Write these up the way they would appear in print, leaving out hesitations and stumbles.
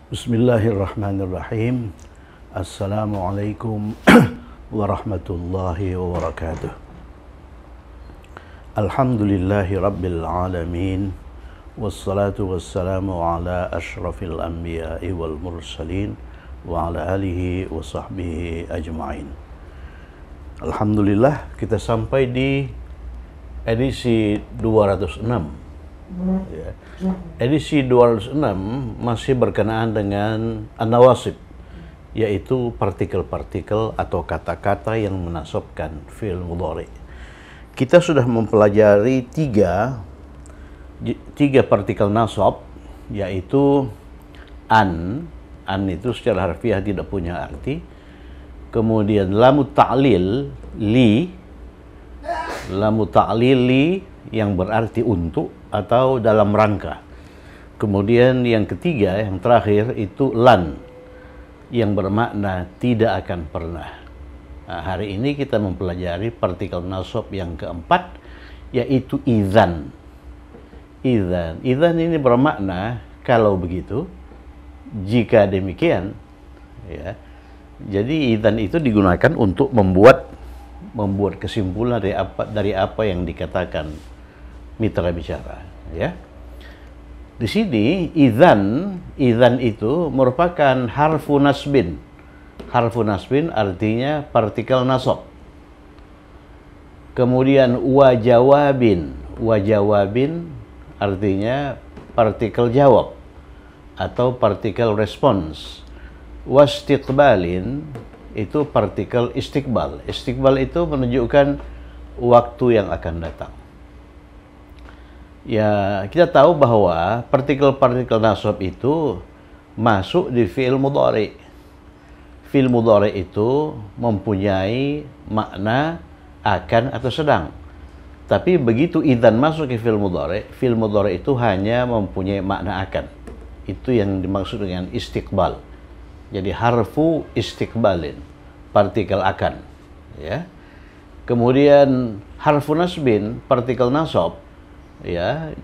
Bismillahirrahmanirrahim. Assalamualaikum warahmatullahi wabarakatuh. Alhamdulillahi rabbil alamin. Wassalatu wassalamu ala ashrafil anbiya'i wal mursalin wa ala alihi wa sahbihi ajma'in. Alhamdulillah, kita sampai di edisi 206. Ya. Edisi 206 masih berkenaan dengan an-nawasib, yaitu partikel-partikel atau kata-kata yang menasabkan fi'il mudhari. Kita sudah mempelajari tiga partikel nasab, yaitu an itu secara harfiah tidak punya arti. Kemudian lamu ta'lil li yang berarti untuk atau dalam rangka. Kemudian yang ketiga, yang terakhir itu lan yang bermakna tidak akan pernah. Nah, hari ini kita mempelajari partikel nasab yang keempat, yaitu idzan. Idzan ini bermakna kalau begitu, jika demikian, ya. Jadi idzan itu digunakan untuk membuat kesimpulan dari apa yang dikatakan mitra bicara, ya. Di sini idzan itu merupakan harfu nasbin. Harfu nasbin artinya partikel nasab. Kemudian wajawabin artinya partikel jawab atau partikel respons. Wastiqbalin itu partikel istiqbal. Istiqbal itu menunjukkan waktu yang akan datang. Ya, kita tahu bahwa partikel-partikel nasab itu masuk di fi'il mudhari. Fi'il mudhari itu mempunyai makna akan atau sedang. Tapi begitu idzan masuk ke fi'il mudhari itu hanya mempunyai makna akan. Itu yang dimaksud dengan istiqbal. Jadi harfu istiqbalin, partikel akan, ya. Kemudian harfu nasbin, partikel nasab, ya,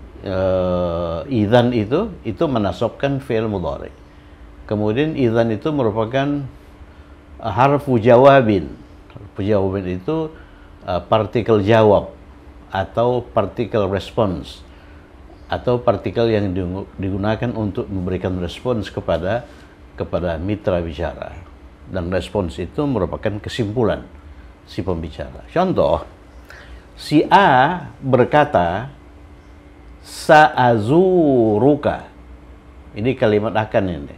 idzan itu menasabkan fi'il mudhari. Kemudian idzan itu merupakan harfu jawabin. Harfu jawabin itu partikel jawab atau partikel respons atau partikel yang digunakan untuk memberikan respons kepada mitra bicara, dan respons itu merupakan kesimpulan si pembicara. Contoh, si A berkata sa'azuruka. Ini kalimat akan ini.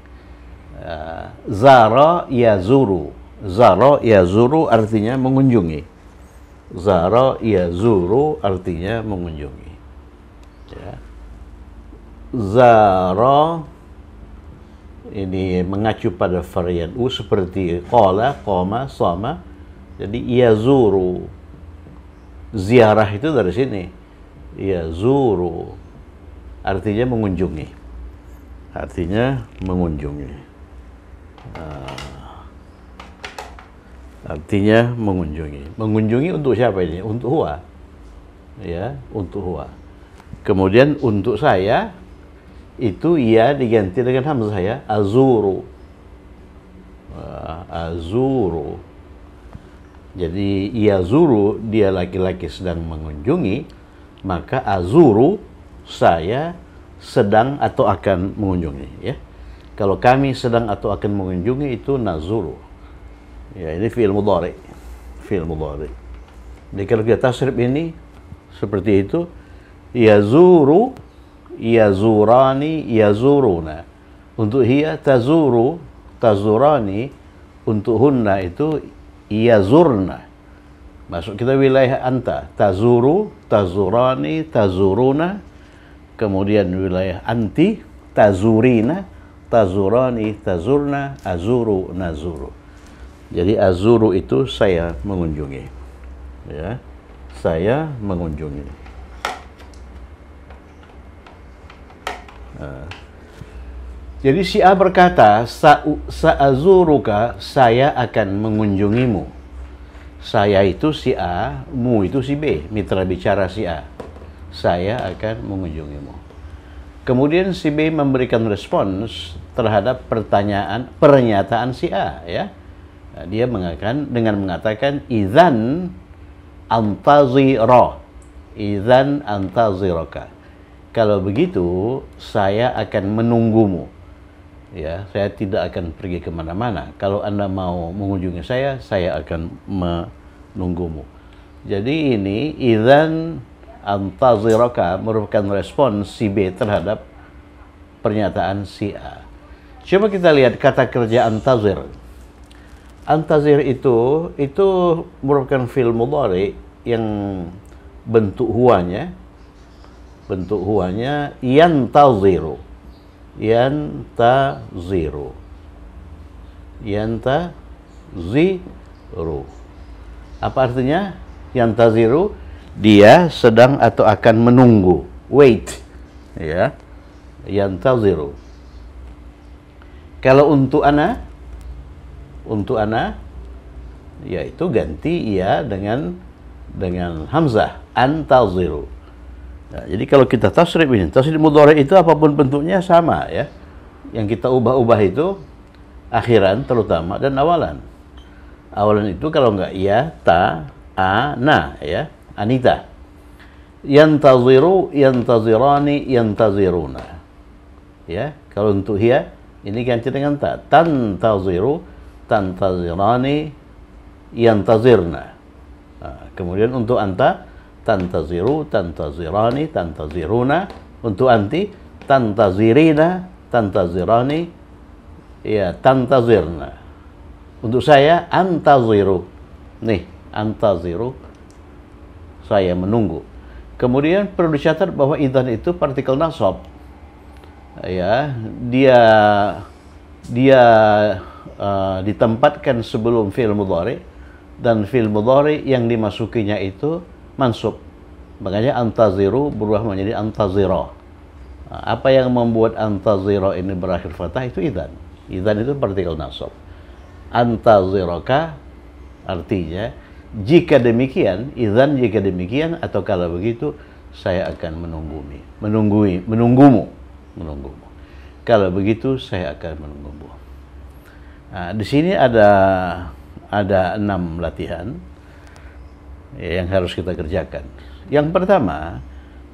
Zara yazuru. Zara yazuru artinya mengunjungi. Zara yazuru artinya mengunjungi. Ya. Zara ini mengacu pada varian u seperti qala, qama, sama. Jadi yazuru. Ziarah itu dari sini. Yazuru artinya mengunjungi. Artinya mengunjungi. Artinya mengunjungi. Mengunjungi untuk siapa ini? Untuk huwa. Ya, untuk huwa. Kemudian untuk saya itu ia diganti dengan hamzah, ya, azuru. Azuru. Jadi yazuru dia laki-laki sedang mengunjungi, maka azuru saya sedang atau akan mengunjungi, ya. Kalau kami sedang atau akan mengunjungi itu nazuru. Ya, ini fi'il mudhari. Fi'il mudhari. Jadi kalau kita tasrif ini seperti itu, yazuru, yazurani, yazuruna. Untuk hiya tazuru, tazurani. Untuk hunna itu yazurna. Masuk kita wilayah anta. Tazuru, tazurani, tazuruna. Kemudian wilayah anti, tazurina, tazurani, tazurna, azuru, nazuru. Jadi azuru itu saya mengunjungi. Ya, saya mengunjungi. Jadi si A berkata, sa'azuruka, saya akan mengunjungimu. Saya itu si A, mu itu si B, mitra bicara si A. Saya akan mengunjungimu. Kemudian si B memberikan respons terhadap pernyataan si A, ya. Dia mengatakan idzan antazira, idzan antaziraka. Kalau begitu saya akan menunggumu, ya. Saya tidak akan pergi kemana-mana. Kalau Anda mau mengunjungi saya akan menunggumu. Jadi ini idzan antaziraka merupakan respons si B terhadap pernyataan si A. Coba kita lihat kata kerja antazir. Antazir itu merupakan fi'il mudhari yang bentuk huwanya yantaziru. Yantaziru. Apa artinya yantaziru? Dia sedang atau akan menunggu, wait, ya. Yantaziru. Kalau untuk ana, yaitu ganti ya dengan hamzah, antaziru. Nah, jadi kalau kita tasrif ini, tasrif mudhari itu apapun bentuknya sama, ya. Yang kita ubah-ubah itu akhiran terutama dan awalan. Awalan itu kalau enggak ya, ta, a, na, ya. Anita. Yantaziru, yantazirani, yantaziruna. Ya, kalau untuk hiya ini ganti dengan ta. Tantaziru, tantazirani, yantazirna. Nah, kemudian untuk anta, tantaziru, tantazirani, tantaziruna. Untuk anti, tantazirina, tantazirani, ya, tantazirna. Untuk saya, antaziru. Nih, antaziru, saya menunggu. Kemudian perlu dicatat bahwa idzan itu partikel nasab. Ya, dia ditempatkan sebelum fi'il mudhari, dan fi'il mudhari yang dimasukinya itu mansub. Makanya antaziru berubah menjadi antazira. Nah, apa yang membuat antazira ini berakhir fathah itu idzan. Idzan itu partikel nasab. Antaziraka artinya jika demikian, idzan jika demikian, atau kalau begitu saya akan menunggumu. Kalau begitu saya akan menunggumu. Nah, di sini ada 6 latihan yang harus kita kerjakan. Yang pertama,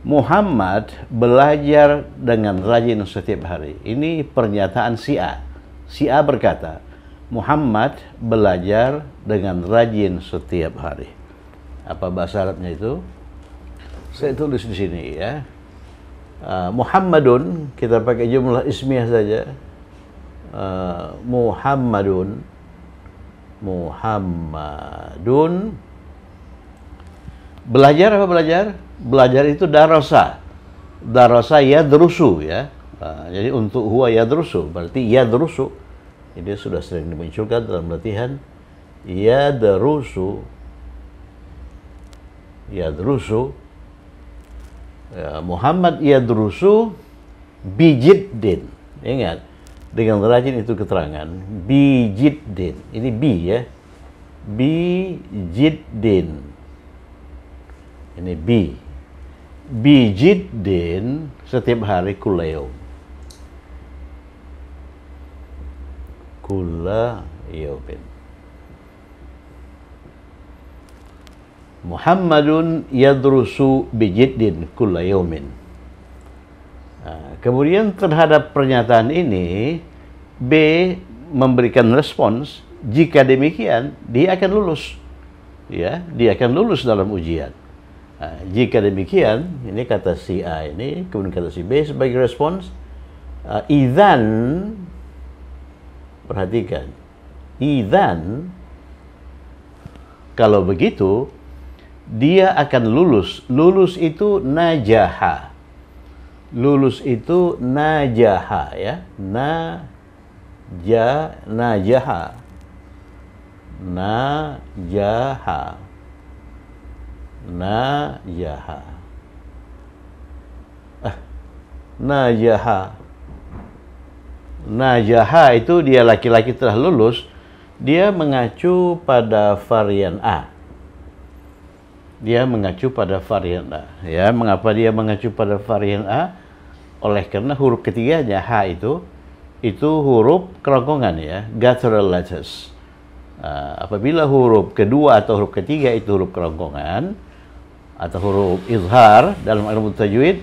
Muhammad belajar dengan rajin setiap hari. Ini pernyataan si A. Si A berkata, Muhammad belajar dengan rajin setiap hari. Apa bahasa Arabnya itu? Saya tulis di sini, ya. Muhammadun, kita pakai jumlah ismiyah saja. Muhammadun. Belajar apa belajar? Belajar itu darasa. Darasa yadrusu, ya. Jadi untuk huwa yadrusu, berarti yadrusu. Ini sudah sering dimunculkan dalam latihan. Yadrusu. Ya, Muhammad yadrusu bijiddin. Ingat, dengan rajin itu keterangan. Bijiddin. Ini bi, ya. Bijiddin. Ini bi. Bijiddin setiap hari kulayum. Kulla yawmin. Muhammadun yadrusu bijiddin kulla yawmin. Kemudian terhadap pernyataan ini, B memberikan respons, jika demikian dia akan lulus. Ya, dia akan lulus dalam ujian. Jika demikian, ini kata si A ini, kemudian kata si B sebagai respons, idzan. Perhatikan, idzan, kalau begitu dia akan lulus. Lulus itu najaha. Lulus itu najaha, ya. Najaha. Najaha. Najaha. Najaha. Najaha itu dia laki-laki telah lulus, dia mengacu pada varian A. Dia mengacu pada varian A. Ya, mengapa dia mengacu pada varian A? Oleh karena huruf ketiganya ha itu huruf kerongkongan ya, guttural letters. Apabila huruf kedua atau huruf ketiga itu huruf kerongkongan atau huruf izhar dalam ilmu tajwid,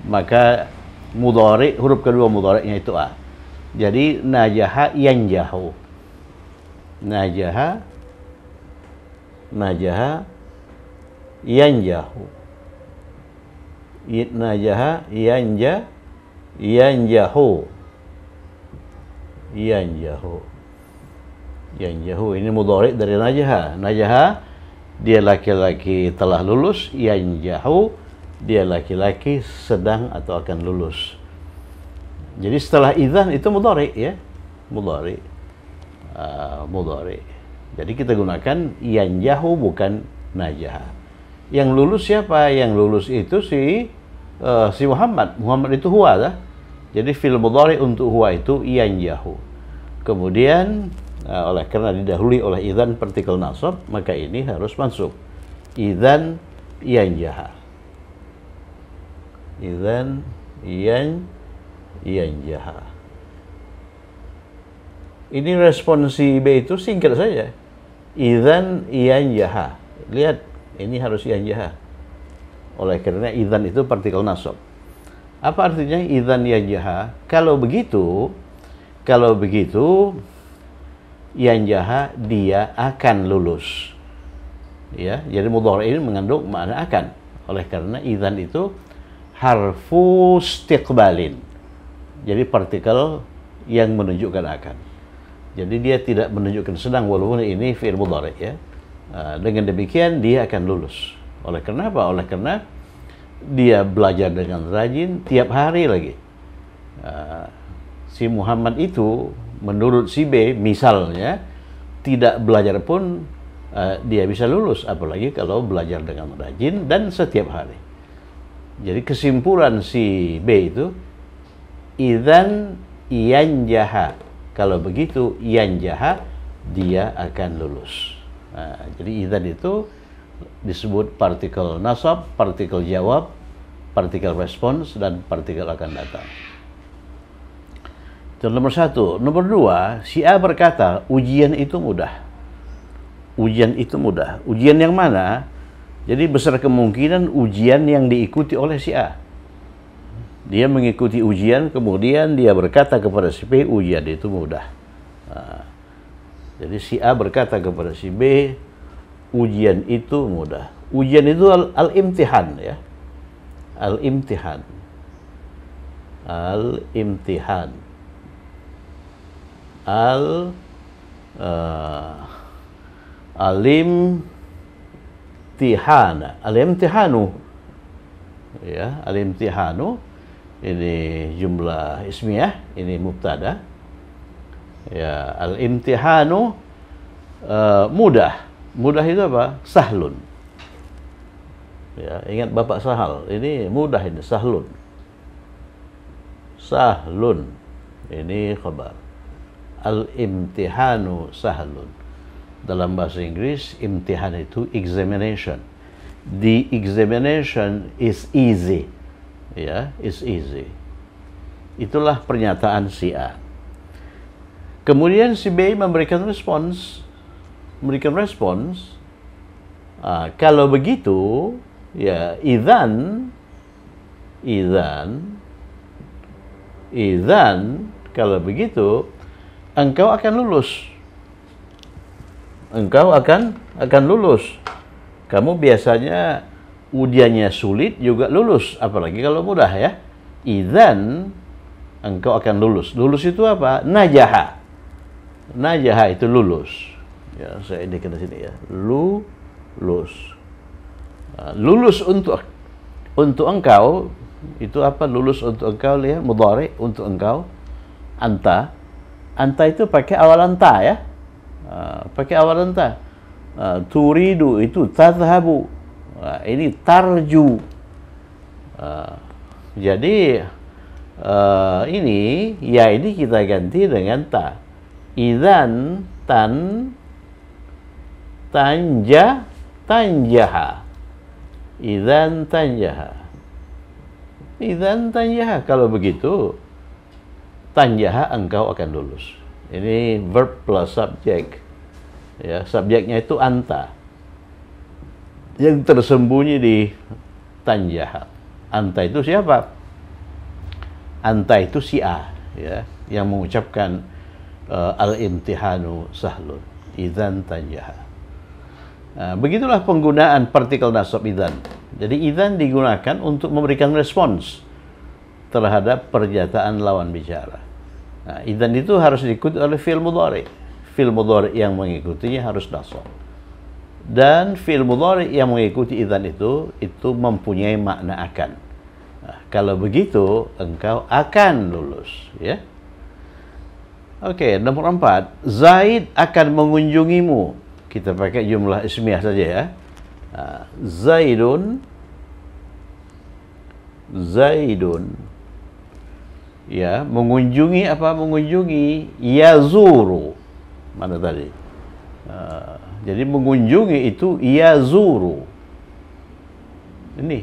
maka mudhari, huruf kedua mudhari'nya itu a. Jadi najaha yanjahu. Najaha yanjahu. Najaha yanjahu. Yanjahu ini mudhari dari najaha. Najaha dia laki-laki telah lulus, yanjahu dia laki-laki sedang atau akan lulus. Jadi setelah idzan itu mudhari ya, mudhari. Jadi kita gunakan yanjahu bukan najaha. Yang lulus siapa? Yang lulus itu si Muhammad. Muhammad itu huwa dah. Jadi fi'il mudhari untuk huwa itu yanjahu. Kemudian oleh karena didahului oleh idzan partikel nasab, maka ini harus mansub. Idzan yanjaha. Idzan yanjaha. Ini respon si B itu singkat saja. Idzan yanjaha. Lihat, ini harus yanjaha. Oleh karena idzan itu partikel nasab. Apa artinya idzan yanjaha? Kalau begitu yanjaha dia akan lulus. Ya, jadi mudhari ini mengandung makna akan. Oleh karena idzan itu harfu istiqbalin. Jadi partikel yang menunjukkan akan. Jadi dia tidak menunjukkan sedang walaupun ini fi'il mudhari ya. Dengan demikian dia akan lulus. Oleh karena apa? Oleh karena dia belajar dengan rajin tiap hari lagi. Si Muhammad itu menurut si B misalnya tidak belajar pun dia bisa lulus, apalagi kalau belajar dengan rajin dan setiap hari. Jadi kesimpulan si B itu idzan yanjaha. Kalau begitu yanjaha dia akan lulus. Jadi idzan itu disebut partikel nasab, partikel jawab, partikel respons, dan partikel akan datang. Itu nomor satu. Nomor dua, si A berkata ujian itu mudah. Ujian itu mudah. Ujian yang mana? Jadi besar kemungkinan ujian yang diikuti oleh si A. Dia mengikuti ujian, kemudian dia berkata kepada si B, ujian itu mudah. Jadi si A berkata kepada si B, ujian itu mudah. Ujian itu al-imtihan ya. Al-imtihan. Al-imtihan. Al-imtihanu ya, al-imtihanu ini jumlah ismiyah, ini mubtada ya. Al-imtihanu mudah itu apa? Sahlun ya, ingat Bapak Sahal, ini mudah, ini sahlun ini khabar. Al-imtihanu sahlun. Dalam bahasa Inggris, imtihan itu examination. The examination is easy. Ya, is easy. Itulah pernyataan si A. Kemudian si B memberikan respons. Kalau begitu, ya idzan, kalau begitu engkau akan lulus. Engkau akan lulus. Kamu biasanya ujiannya sulit juga lulus, apalagi kalau mudah ya. Idzan engkau akan lulus. Lulus itu apa? Najaha. Najaha itu lulus. Ya, saya indikan di sini ya. Lulus. Lulus untuk engkau itu apa? Lulus untuk engkau, lihat mudhari untuk engkau. Anta itu pakai awalan ta ya. Pakai awalan ta. Turidu itu tadhhabu. Ini tarju. Jadi ini ya, ini kita ganti dengan ta. Idzan tanjaha. Idzan tanjaha. Idzan tanjaha, kalau begitu tanjaha engkau akan lulus. Ini verb plus subjek. Ya, subjeknya itu anta. Yang tersembunyi di tanjaha. Anta itu siapa? Anta itu si A, ya, yang mengucapkan al-imtihanu sahlun. Idzan tanjaha. Nah, begitulah penggunaan partikel nasab idzan. Jadi idzan digunakan untuk memberikan respons terhadap pernyataan lawan bicara. Nah, idzan itu harus diikuti oleh fi'il mudhari. Fi'il mudhari yang mengikutinya harus nasab. Dan fi'il mudhari yang mengikuti idzan itu mempunyai makna akan. Nah, kalau begitu engkau akan lulus, ya. Oke, nomor 4, Zaid akan mengunjungimu. Kita pakai jumlah ismiyah saja, ya. Nah, Zaidun. Ya, mengunjungi apa? Mengunjungi yazuru. Mana tadi? Jadi mengunjungi itu yazuru. Ini.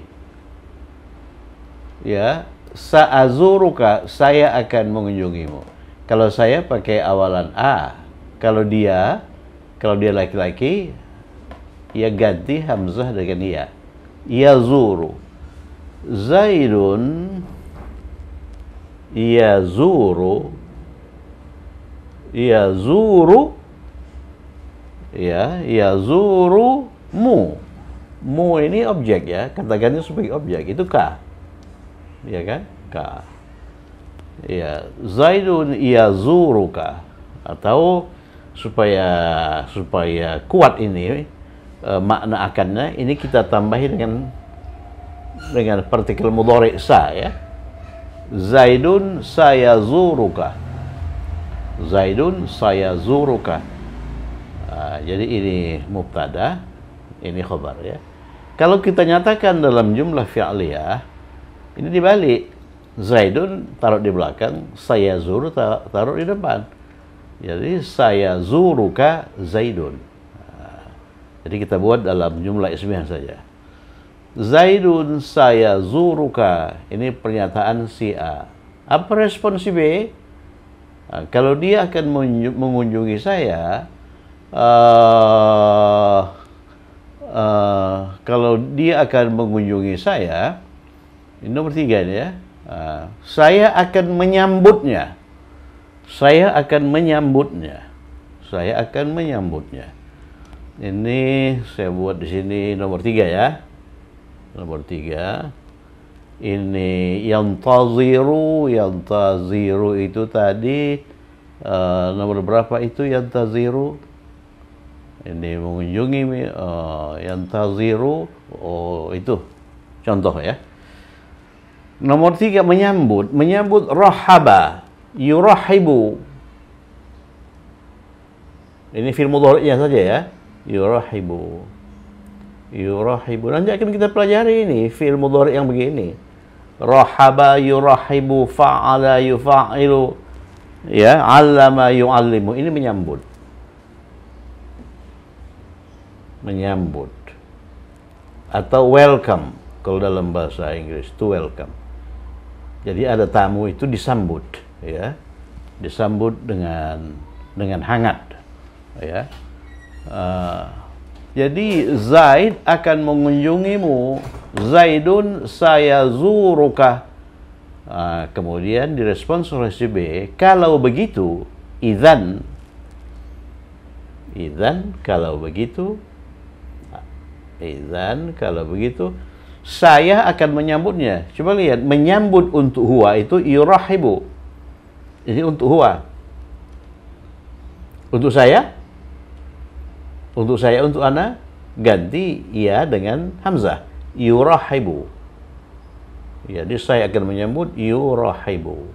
Ya, sa'azuruka, saya akan mengunjungimu. Kalau saya pakai awalan a. Kalau dia laki-laki, ya ganti hamzah dengan ya. Yazuru. Zaidun yazuru, ya, yazurumu. Mu ini objek, ya, katakannya sebagai objek, itu ka, ya kan, ka. Ya, Zaidun yazuruka. Atau supaya kuat ini makna akannya, ini kita tambahi dengan partikel mudhari sa, ya. Zaidun sayazuruka. Zaidun sayazuruka. Jadi ini mubtada, ini khabar, ya. Kalau kita nyatakan dalam jumlah fi'liyah, ini dibalik. Zaidun taruh di belakang, sayazuru taruh di depan. Jadi sayazuruka Zaidun. Jadi kita buat dalam jumlah ismiyah saja. Zaidun sayazuruka. Ini pernyataan si A. Apa respon si B? Nah, kalau dia akan mengunjungi saya, ini nomor 3 ini, ya. Saya akan menyambutnya. Saya akan menyambutnya. Ini saya buat di sini nomor 3, ya. Nomor 3. Ini yantaziru itu tadi nomor berapa itu yantaziru? Ini mengunjungi yantaziru, itu contoh, ya. Nomor 3 menyambut rahaba, yurahibu. Ini fi'il mudhari'nya saja, ya. Yurahibu. Nanti akan kita pelajari ini fi'il mudhari' yang begini. Rahaba yurahibu, fa'ala yufa'ilu, ya, 'allama yu'allimu. Ini menyambut. Atau welcome kalau dalam bahasa Inggris, to welcome. Jadi ada tamu itu disambut, ya. Disambut dengan hangat, ya. Jadi Zaid akan mengunjungimu. Zaidun sayazuruka. Kemudian direspons oleh si B, kalau begitu, idzan kalau begitu, saya akan menyambutnya. Coba lihat, menyambut untuk huwa itu yurahibu. Ini untuk huwa. Untuk saya, untuk ana, ganti ya dengan hamzah, yurahibu. Jadi saya akan menyambut yurahibu.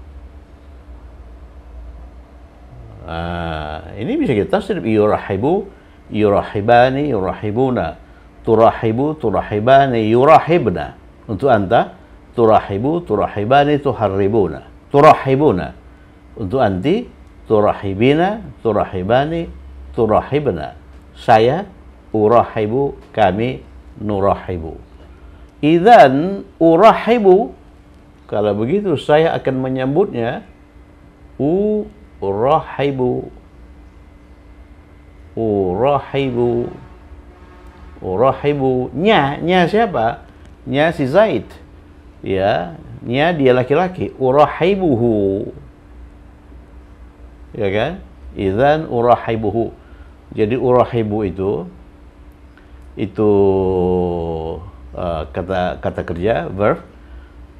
Ini bisa kita tasrif yurahibu, yurahibani, yurahibuna, turahibu, turahibani, yurahibna. Untuk anta, turahibu, turahibani, tuharribuna, turahibuna. Untuk anti, turahibina, turahibani, turahibna. Saya urahibu, kami nurahibu. Idzan urahibu, Kalau begitu saya akan menyambutnya urahibu. Urahibu. Urahibu. Nya siapa? Nya si Zaid. Ya, nya dia laki-laki. Urahibuhu. Ya kan? Idzan urahibuhu. Jadi urahibu itu kata kerja, verb,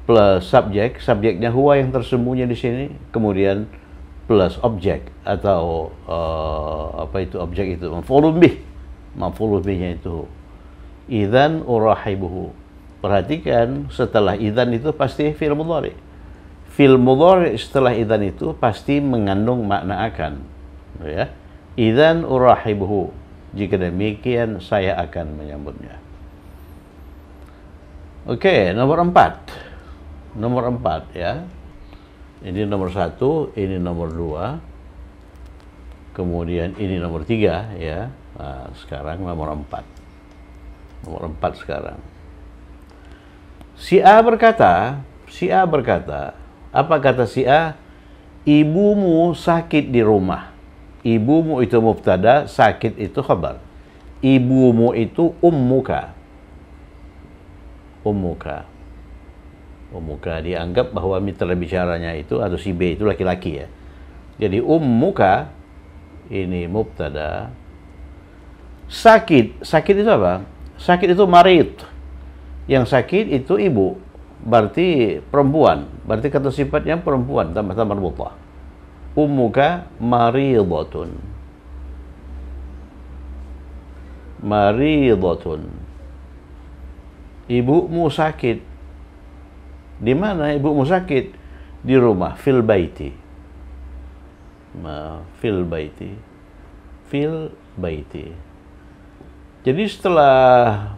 plus subjek. Subjeknya huwa yang tersembunyi di sini. Kemudian plus objek atau objek itu maf'ulun bih. Maf'ulun bihnya itu idzan urahibuhu. Perhatikan, setelah idzan itu pasti fi'il mudhari. Fi'il mudhari setelah idzan itu pasti mengandung makna akan. Ya. Idzan urahibuhu. Jika demikian saya akan menyambutnya. Oke, nomor 4. Nomor 4 ya. Ini nomor 1, ini nomor 2. Kemudian ini nomor 3 ya. Nah, sekarang nomor 4. Nomor 4 sekarang. Si A berkata, apa kata si A? Ibumu sakit di rumah. Ibumu itu mubtada, sakit itu khabar. Ibumu itu ummuka. Ummuka. Ummuka dianggap bahwa mitra bicaranya itu atau si B itu laki-laki ya. Jadi ummuka ini mubtada. Sakit itu apa? Sakit itu marid. Yang sakit itu ibu. Berarti perempuan. Berarti kata sifatnya perempuan tambah marbutah. Ummuka maridatun. Maridatun. Ibumu sakit. Di mana ibumu sakit? Di rumah, fil baiti. Fil baiti. Fil baiti. Jadi setelah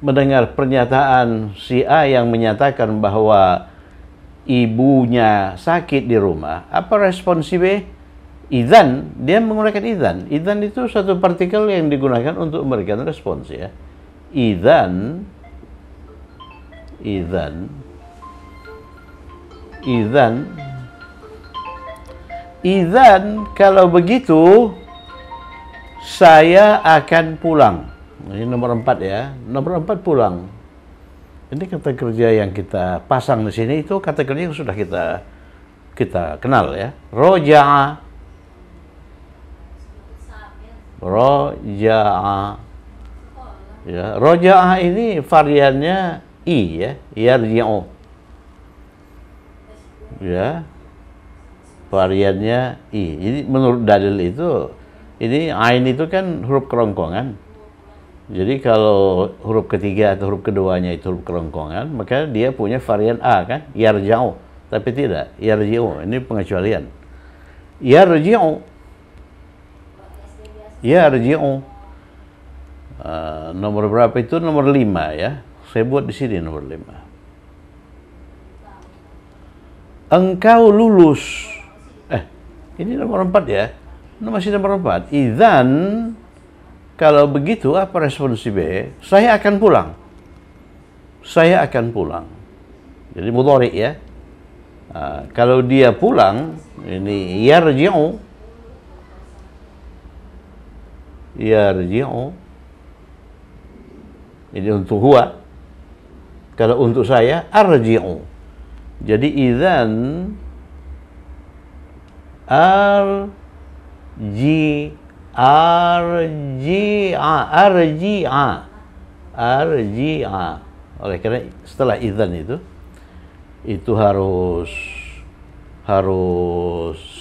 mendengar pernyataan si A yang menyatakan bahwa ibunya sakit di rumah, apa respon si B? Idzan, dia menggunakan idzan. Idzan itu satu partikel yang digunakan untuk memberikan respons ya. Idzan kalau begitu saya akan pulang. Ini nomor 4 ya. Nomor 4 pulang. Ini kata kerja yang kita pasang di sini itu kata kerja yang sudah kita kenal ya. Roja'a. Ya, roja'a ini variannya i ya, yarji'u. Ya. Variannya i. Jadi menurut dalil itu ini ain itu kan huruf kerongkongan. Jadi kalau huruf ketiga atau huruf keduanya itu huruf kerongkongan, maka dia punya varian a kan, yarja'u. Tapi tidak, yarji'u. Ini pengecualian. Yarji'u. Yarji'u. Nomor berapa itu? Nomor 5 ya. Saya buat di sini nomor 5. Engkau lulus. Ini nomor 4 ya. Masih nomor 4. Idzan, kalau begitu apa respon si B? Saya akan pulang. Saya akan pulang. Jadi mudhari ya. Kalau dia pulang, ini yarji'u. Yarji'u. Ini untuk huwa. Kalau untuk saya, arji'u. Jadi idzan arji'a. Oleh karena setelah idzan itu harus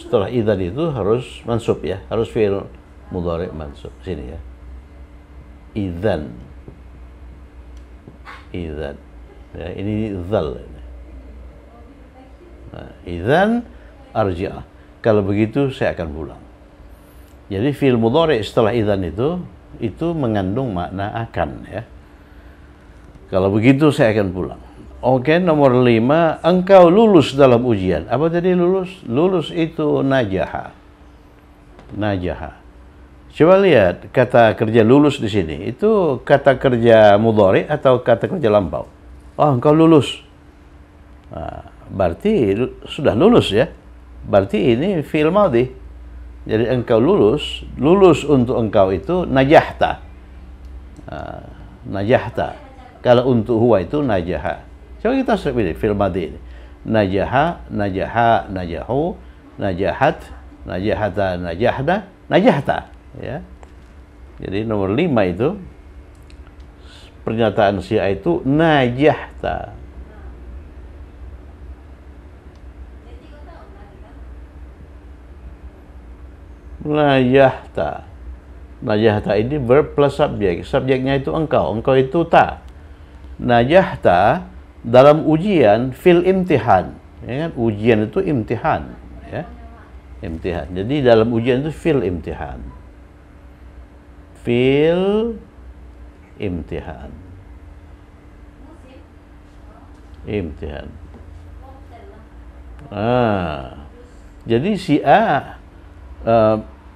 setelah idzan itu harus mansub ya, harus fi'il mudhari mansub sini ya. Idzan. Ya, ini dzal. Nah, idzan arji'a. Kalau begitu saya akan pulang. Jadi fi'il mudhari setelah idzan itu mengandung makna akan ya. Kalau begitu saya akan pulang. Oke, nomor 5, engkau lulus dalam ujian. Apa tadi lulus? Lulus itu najaha. Najaha. Coba lihat kata kerja lulus di sini. Itu kata kerja mudhari atau kata kerja lampau? Oh, engkau lulus. Nah, berarti sudah lulus ya. Berarti ini fi'il madhi. Jadi engkau lulus untuk engkau itu najahta. Najahta. Kalau untuk huwa itu najaha. Coba kita serap ini fi'il madhi ini. Najaha, najaha, najahu, najahat, najahata, najahda, najahta. Ya. Jadi nomor 5 itu pernyataan si A itu najahta. Najahta. Najahta ini verb plus subjek. Subjeknya itu engkau. Engkau itu ta. Najahta dalam ujian fil imtihan. Ya kan? Ujian itu imtihan. Ya. Imtihan. Jadi dalam ujian itu fil imtihan. Fil imtihan. Imtihan. Jadi si A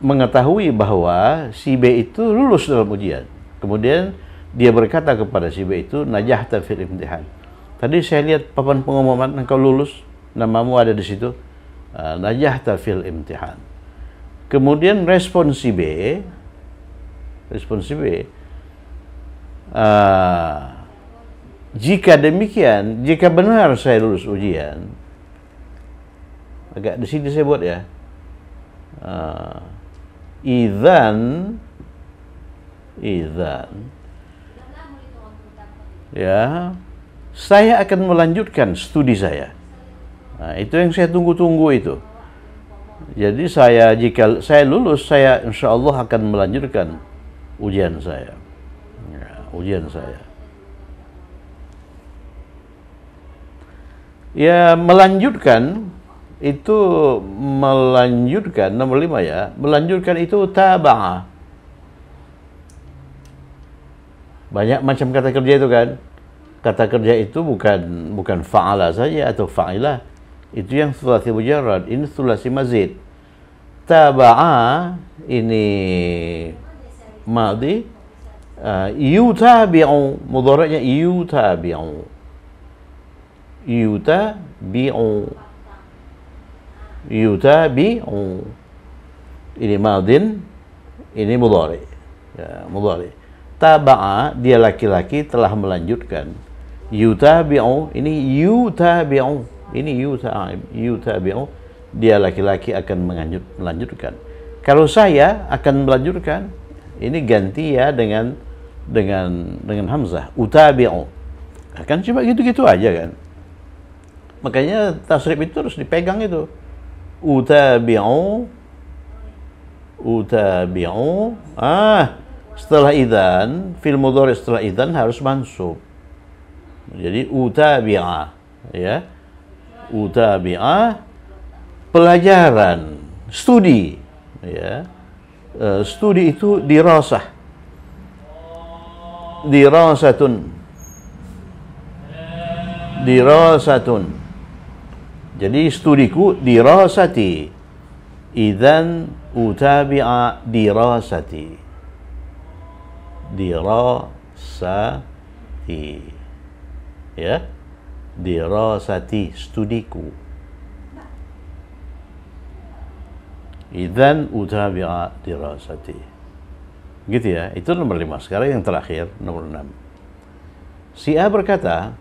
mengetahui bahwa si B itu lulus dalam ujian. Kemudian dia berkata kepada si B itu, najahta fil imtihan. Tadi saya lihat papan pengumuman engkau lulus, namamu ada di situ. Najahta fil imtihan. Kemudian respon si B, jika demikian, jika benar saya lulus ujian, agak di sini saya buat ya. Idzan ya, saya akan melanjutkan studi saya. Nah, itu yang saya tunggu-tunggu itu. Jadi jika saya lulus, saya insya Allah akan melanjutkan ujian saya. Ya, ujian saya. Ya, melanjutkan itu nomor 5 ya. Melanjutkan itu taba'a. Banyak macam kata kerja itu kan. Kata kerja itu bukan fa'ala saja atau fa'ilah. Itu yang thulathi mujarrad. Ini thulathi mazid. Taba'a ini madhi. Yutabi'u. Mudhari'nya yutabi'u. Yutabi'u. Ini madin, ini mudhari. Ya, mudhari. Taba'a, dia laki-laki telah melanjutkan. Yutabi'u, ini yutabi'u. Ini yutabi'u, dia laki-laki akan melanjutkan. Kalau saya akan melanjutkan, ini ganti ya dengan hamzah. Utabi'u. Akan cuma gitu-gitu aja kan. Makanya tasrif itu harus dipegang itu. Utabi'u. Setelah idzan, fil mudhari setelah idzan harus mansub. Jadi utabi'a, ya. Utabi'a, pelajaran, studi, ya. Studi itu dirasah. Dirasatun. Jadi studiku dirasati. Idzan utabi'a dirasati. Ya. Dirasati, studiku. Idzan utabi'a dirasati. Gitu ya. Itu nomor 5. Sekarang yang terakhir, nomor 6. Si A berkata,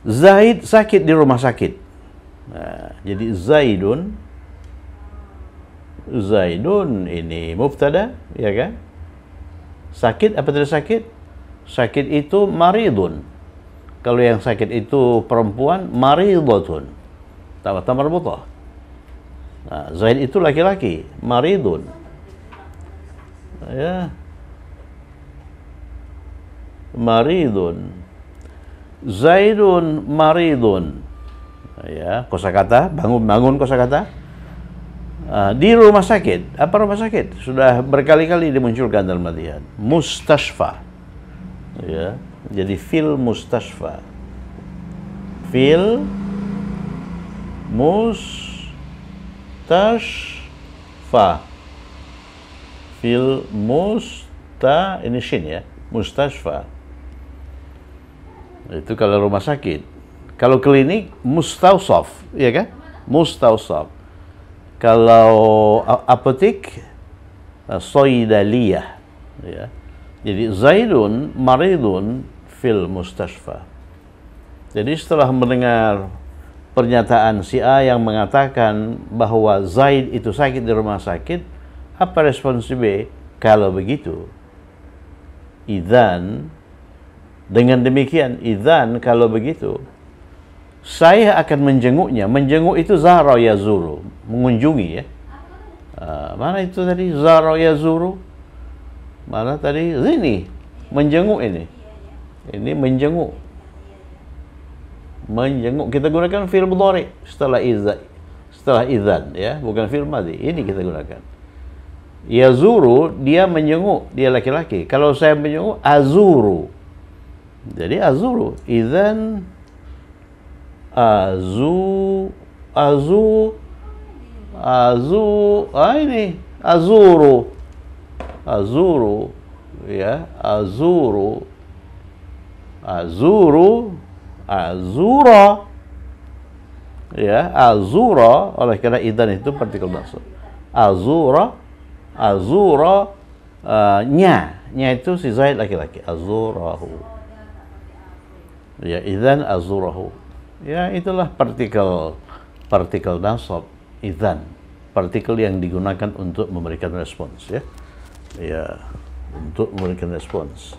Zaid sakit di rumah sakit. Nah, jadi Zaidun ini mubtada, ya kan? Sakit apa tidak sakit? Sakit itu maridun. Kalau yang sakit itu perempuan, maridatun. Tambah marbutah. Nah, Zaid itu laki-laki, maridun. Ya. Maridun. Zaidun maridun. Ya, kosakata, bangun kosakata. Di rumah sakit. Apa rumah sakit? Sudah berkali-kali dimunculkan dalam latihan. Mustashfa. Ya, jadi fil mustashfa. Fil mustashfa. Fil ini shin ya. Mustashfa. Itu kalau rumah sakit. Kalau klinik mustausof, ya kan? Mustausof. Kalau apotek soidaliyah, ya. Jadi Zaidun maridun fil mustashfa. Jadi setelah mendengar pernyataan si A yang mengatakan bahwa Zaid itu sakit di rumah sakit, apa respon si B? Kalau begitu, idzan, dengan demikian, idzan kalau begitu, saya akan menjenguknya. Menjenguk itu zara yazuru, mengunjungi, ya. Mana itu tadi zara yazuru? Mana tadi? Ini menjenguk ini. Ini menjenguk. Menjenguk kita gunakan fi'il mudhari setelah idzan, ya, bukan fi'il madhi. Ini kita gunakan. Yazuru, dia menjenguk, dia laki-laki. Kalau saya menjenguk, azuru. Jadi azuru, idzan ini azuru, ya, azura, ya, azura. Oleh karena idzan itu partikel maksud. Azura, nya itu si Zaid laki-laki, azurahu, ya, idzan azurahu. Ya, itulah partikel nasab, idzan, partikel yang digunakan untuk memberikan respons, ya. Ya, untuk memberikan respons.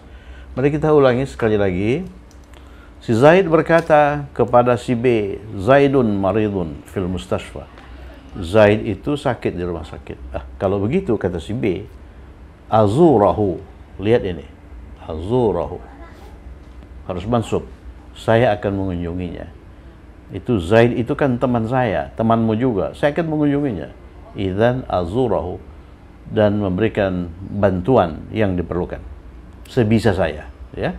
Mari kita ulangi sekali lagi. Si Zaid berkata kepada si B, Zaidun maridun fil mustashfa. Zaid itu sakit di rumah sakit. Kalau begitu, kata si B, azurahu. Lihat ini, azurahu. Harus mansub. Saya akan mengunjunginya. Itu Zaid itu kan teman saya, temanmu juga. Saya akan mengunjunginya. Idzan azurahu, dan memberikan bantuan yang diperlukan sebisa saya, ya.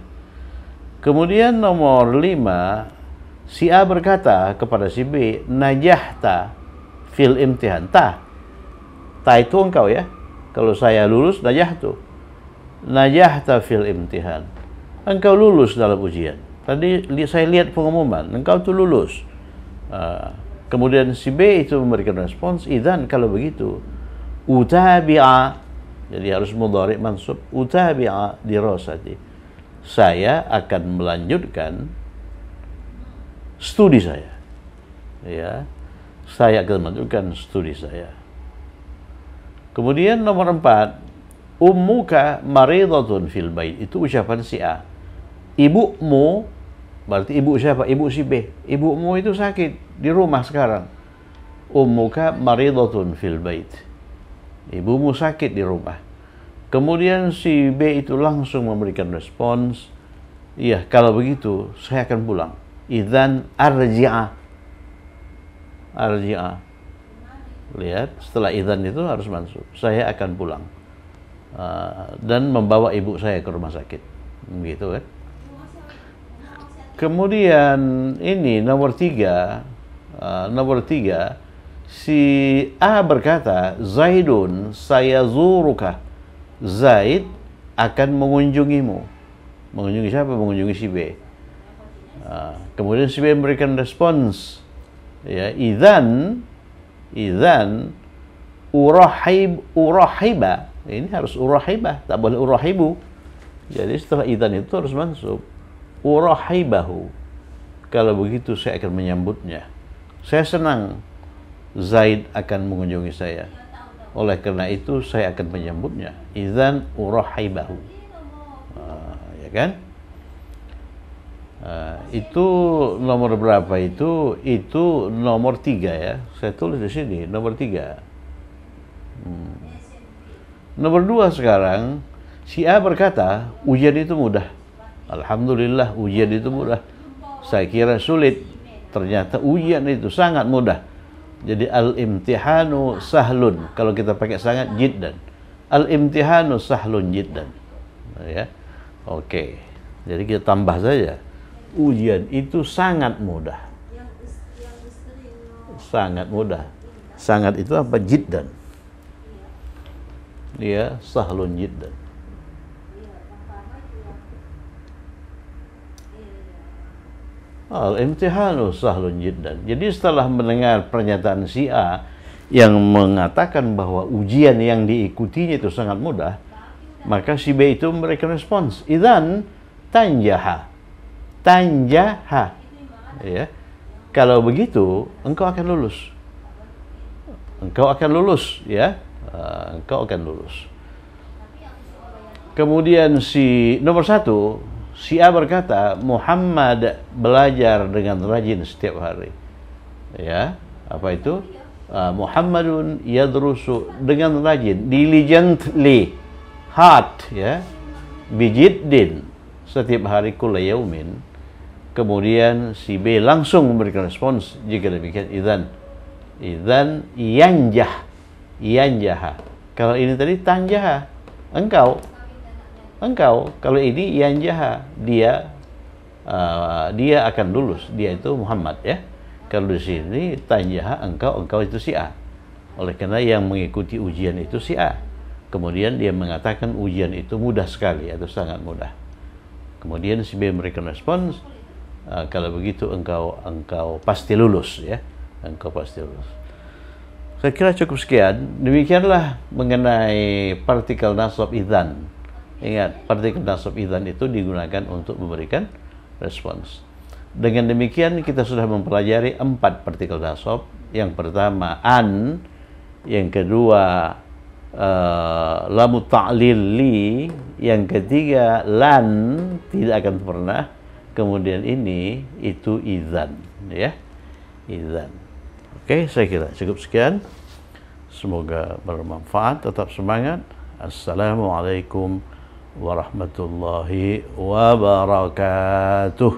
Kemudian nomor 5, si A berkata kepada si B, najahta fil imtihan. Ta itu engkau, ya. Kalau saya lulus, najahtu. Najahta fil imtihan. Engkau lulus dalam ujian. Tadi saya lihat pengumuman, engkau tuh lulus. Kemudian si B itu memberikan respons, idzan kalau begitu, utabi'a. Jadi harus mudhari mansub, utabi'a dirasati. Saya akan melanjutkan studi saya. Ya, saya akan melanjutkan studi saya. Kemudian nomor 4, ummuka maridatun fil bait. Itu ucapan si A. Ibumu, berarti ibu siapa? Ibu si B. Ibumu itu sakit di rumah sekarang. Ummuka maridatun fil bait. Ibumu sakit di rumah. Kemudian si B itu langsung memberikan respons, iya, kalau begitu saya akan pulang. Idzan arji'a. Arji'a. Lihat, setelah idzan itu harus mansub. Saya akan pulang. Dan membawa ibu saya ke rumah sakit. Begitu, kan? Kemudian ini nomor 3. Si A berkata, Zaidun sayazuruka. Zaid akan mengunjungimu. Mengunjungi siapa? Mengunjungi si B. Kemudian si B memberikan respons, ya, idzan urahiba. Ini harus urahiba, tak boleh urahibu. Jadi setelah idzan itu harus mansub. Urahibahu. Kalau begitu saya akan menyambutnya. Saya senang Zaid akan mengunjungi saya. Oleh karena itu saya akan menyambutnya. Idzan urahibahu. Ya kan? Itu nomor berapa itu? Itu nomor 3, ya. Saya tulis di sini nomor 3. Nomor 2 sekarang, si A berkata ujian itu mudah. Alhamdulillah, ujian itu mudah. Saya kira sulit, ternyata ujian itu sangat mudah. Jadi al-imtihanu sahlun. Kalau kita pakai sangat, jiddan. Al-imtihanu sahlun jiddan. Ya. Oke. Jadi kita tambah saja. Ujian itu sangat mudah. Sangat mudah. Sangat itu apa? Jiddan. Ya, sahlun jiddan. Al-imtihanu sahlun jiddan. Jadi setelah mendengar pernyataan si A yang mengatakan bahwa ujian yang diikutinya itu sangat mudah, maka si B itu memberikan respons, idzan tanjaha. Tanjaha. Ya. Kalau begitu, engkau akan lulus. Engkau akan lulus, ya. Engkau akan lulus. Kemudian si nomor 1, si A berkata, Muhammad belajar dengan rajin setiap hari. Ya, apa itu? Muhammadun yadrusu dengan rajin, diligently, hard, ya, bijiddin, setiap hari kulla yaumin. Kemudian si B langsung memberikan respons, jika demikian idzan yanjah. Kalau ini tadi tanjaha, engkau. Kalau ini yanjaha, dia akan lulus. Dia itu Muhammad, ya. Kalau di sini tanjaha, engkau itu si A. Oleh karena yang mengikuti ujian itu si A. Kemudian dia mengatakan ujian itu mudah sekali atau sangat mudah. Kemudian si B memberikan respons, kalau begitu engkau pasti lulus, ya. Engkau pasti lulus. Saya kira cukup sekian. Demikianlah mengenai partikel nasab idzan. Ingat, partikel nasab idzan itu digunakan untuk memberikan respons. Dengan demikian kita sudah mempelajari 4 partikel nasab. Yang pertama an, yang kedua lamu ta'lil li, yang ketiga lan, tidak akan pernah, kemudian ini itu idzan, ya. Idzan. Oke, saya kira cukup sekian. Semoga bermanfaat, tetap semangat. Assalamualaikum warahmatullahi wabarakatuh.